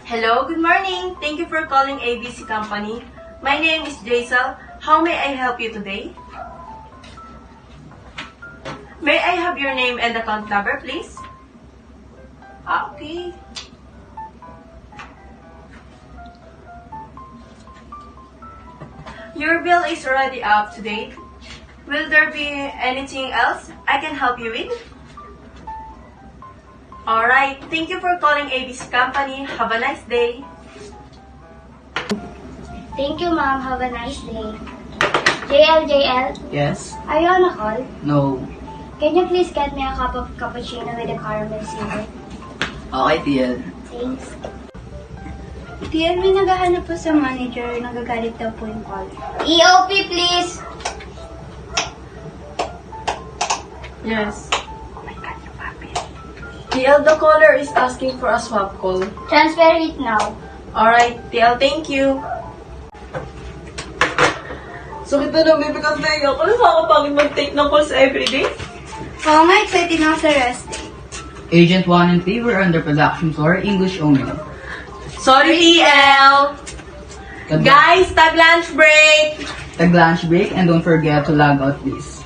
Hello, good morning. Thank you for calling ABC Company. My name is Jaisal. How may I help you today? May I have your name and account number, please? Okay. Your bill is already up to date. Will there be anything else I can help you with? Alright, thank you for calling ABC Company. Have a nice day. Thank you, ma'am. Have a nice day. JL, Yes? are you on a call? No. Can you please get me a cup of cappuccino with a caramel syrup? Okay, TL. Thanks. TL, may naghahanap po sa manager. Nagagalit daw po yung call. EOP, please! Yes. TL, the caller is asking for a swap call. Transfer it now. Alright, TL, thank you. Sakit na lang, baby, kasi naiyak ko. Nakakapagod mag-take ng calls everyday. Oo nga, excited na ako sa rest day. Agent 1 and 3 were under production floor, English only. Sorry, TL. Guys, tag lunch break. Tag lunch break and don't forget to log out please.